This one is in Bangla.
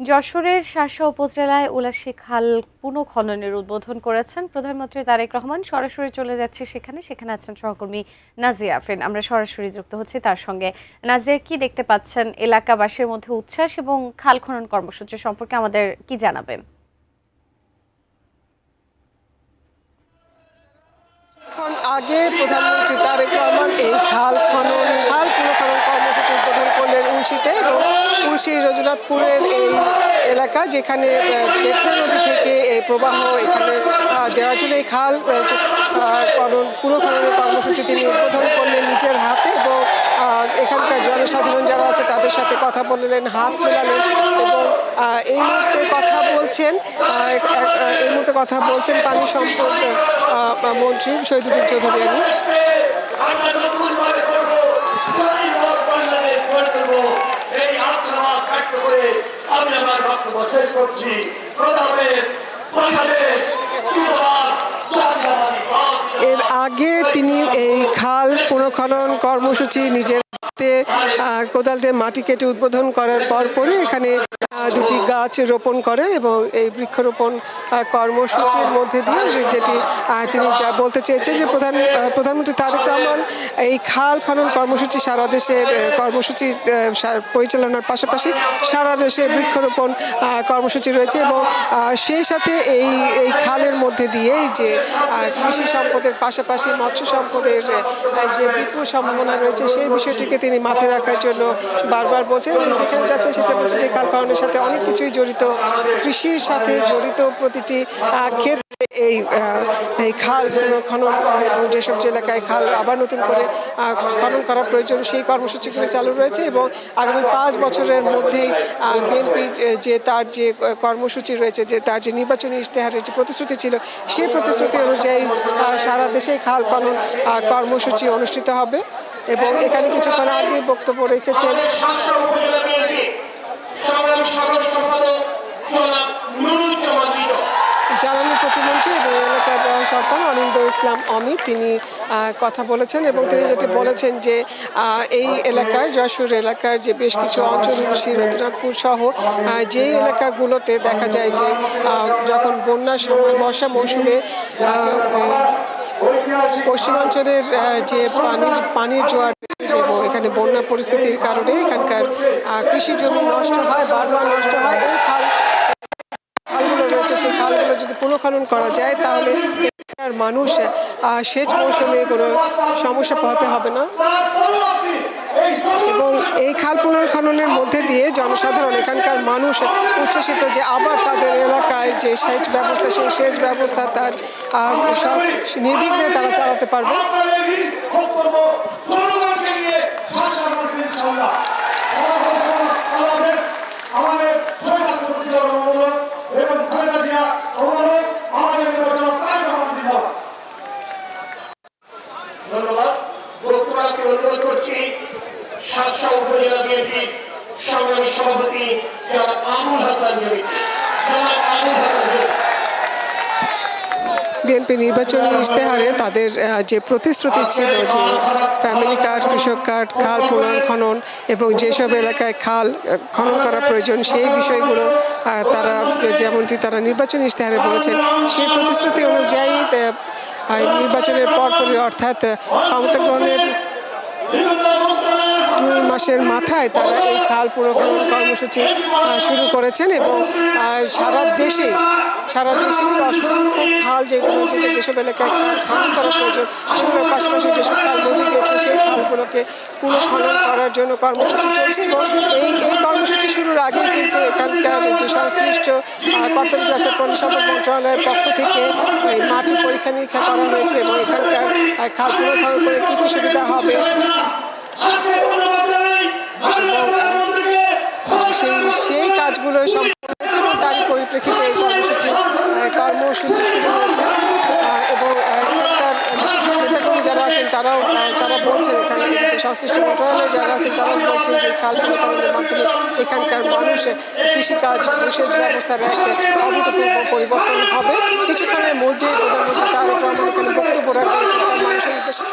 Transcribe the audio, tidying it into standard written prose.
যশোরের শার্শা উপজেলায় উলাশী খাল পুনঃখননের উদ্বোধন করেছেন প্রধানমন্ত্রী তারেক রহমান। সরাসরি চলে যাচ্ছে সেখানে আছেন সহকর্মী নাজিয়া আফরিন। আমরা সরাসরি যুক্ত হচ্ছি তার সঙ্গে। নাজিয়া, কি দেখতে পাচ্ছেন এলাকাবাসীর মধ্যে উচ্ছ্বাস এবং খাল খনন কর্মসূচি সম্পর্কে আমাদের কি জানাবেন? আগে প্রধানমন্ত্রী তারেক রহমান এই খাল পুনঃখনন কর্মসূচি উদ্বোধন করলেন উলশীতে, এবং উলশী রজুরাতপুরের এই এলাকা যেখানে পেটনা নদী থেকে এই প্রবাহ এখানে দেওয়ার জন্য এই খাল পুনঃখননের কর্মসূচি তিনি উদ্বোধন করলেন নিজের হাতে, এবং এখানকার জনসাধারণ যারা আছে তাদের সাথে কথা বললেন, হাত মেলালেন, এবং এই মুহূর্তে কথা বলছেন পানি সম্পদ মন্ত্রী শহীদুদ্দিন চৌধুরী। এর আগে তিনি এই খাল পুনঃখনন কর্মসূচি নিজের কোদাল দিয়ে মাটি কেটে উদ্বোধন করার পরপরই এখানে দুটি গাছ রোপণ করেন, এবং এই বৃক্ষরোপণ কর্মসূচির মধ্যে দিয়ে যেটি তিনি যা বলতে চেয়েছেন যে প্রধানমন্ত্রী তারেক রহমান এই খাল খনন কর্মসূচি সারা দেশের কর্মসূচি পরিচালনার পাশাপাশি সারা দেশে বৃক্ষরোপণ কর্মসূচি রয়েছে, এবং সেই সাথে এই খালের মধ্যে দিয়েই যে কৃষি সম্পদের পাশাপাশি মৎস্য সম্পদের যে বিপুল সম্ভাবনা রয়েছে সেই বিষয়টিকে তিনি মাথায় রাখার জন্য বারবার বলছেন। যেখানে যাচ্ছে সেটা বলছে যে খাল খননের সাথে অনেক কিছুই জড়িত, কৃষির সাথে জড়িত প্রতিটি ক্ষেত্রে এই খাল খনন এবং যেসব এলাকায় খাল আবার নতুন করে খনন করা প্রয়োজন সেই কর্মসূচিগুলি চালু রয়েছে, এবং আগামী 5 বছরের মধ্যেই বিএনপি যে তার যে কর্মসূচি রয়েছে, যে তার যে নির্বাচনী ইশতেহারের যে প্রতিশ্রুতি ছিল সেই প্রতিশ্রুতি অনুযায়ী সারা দেশে খাল খনন কর্মসূচি অনুষ্ঠিত হবে। এবং এখানে কিছুক্ষণ আগে বক্তব্য রেখেছেন জ্বালানি প্রতিমন্ত্রী এবং এলাকার সরকার অনিন্দ ইসলাম অমিত। তিনি কথা বলেছেন, এবং তিনি যেটি বলেছেন যে এই এলাকার যশোর এলাকার যে বেশ কিছু অঞ্চল রঘুনাথপুর সহ যে এলাকাগুলোতে দেখা যায় যে যখন বন্যার সময় বর্ষা মৌসুমে পশ্চিমাঞ্চলের যে পানির জোয়ার এবং এখানে বন্যা পরিস্থিতির কারণে এখানকার কৃষি জমি নষ্ট হয়, বারবার নষ্ট হয়। এই খালগুলো রয়েছে, সেই খালগুলো যদি পুনঃখনন করা যায় তাহলে এখানকার মানুষ সেচ মৌসুমে কোনো সমস্যা পোহাতে হবে না, এবং এই খাল পুনঃখননের মধ্যে দিয়ে জনসাধারণ এখানকার মানুষ উচ্ছ্বসিত যে আবার তাদের এলাকায় যে সেচ ব্যবস্থা সেই সেচ ব্যবস্থা তার সব নির্বিঘ্নে তারা চালাতে পারবে। ধন্যবাদ। বক্তব্যকে অনুরোধ করছি শার্শা উপজেলা বিএনপির সংগ্রামী সভাপতি জনাব আবুল হাসান জমিকে। বিএনপি নির্বাচনী ইশতেহারে তাদের যে প্রতিশ্রুতি ছিল যে ফ্যামিলি কার্ড, কৃষক কার্ড, খাল পুনঃখনন এবং যেসব এলাকায় খাল খনন করা প্রয়োজন সেই বিষয়গুলো তারা যেমনটি তারা নির্বাচনী ইশতেহারে বলেছেন সেই প্রতিশ্রুতি অনুযায়ী নির্বাচনের পরপরই অর্থাৎ ক্ষমতা গ্রহণের 2 মাসের মাথায় তারা এই খাল পুনঃখনন কর্মসূচি শুরু করেছেন, এবং সারা দেশে অসংখ্য খাল যেসব এলাকায় খনন করা প্রয়োজন সেগুলোর পাশাপাশি যেসব খাল মজে গিয়েছে সেই খালগুলোকে পুনঃখনন করার জন্য কর্মসূচি চলছে। এবং এই কর্মসূচি শুরুর আগে কিন্তু এখানকার যে সংশ্লিষ্ট কর্তব্য রাস্তা পানি সম্পদ মন্ত্রণালয়ের পক্ষ থেকে এই মাটি পরীক্ষা নিরীক্ষা করা হয়েছে, এবং এখানকার খাল পুনঃখনন করে কী কী সুবিধা হবে সেই কাজগুলো সম্পন্ন হয়েছে, এবং তার পরিপ্রেক্ষিতে এই কর্মসূচি শুরু হয়েছে। এবং এখানকার নেতাকর্মী যারা আছেন তারা বলছেন, এখানে যে সংশ্লিষ্ট মন্ত্রণালয়ে যারা আছেন তারাও বলছেন যে খাল পুনঃখননের মাধ্যমে এখানকার মানুষ কৃষিকাজ, সেচ ব্যবস্থার এক অভূতপূর্ব পরিবর্তন হবে। কিছুক্ষণের মধ্যেই প্রধানমন্ত্রী তারেক রহমান এখানে বক্তব্য রাখবেন মানুষের উদ্দেশ্যে।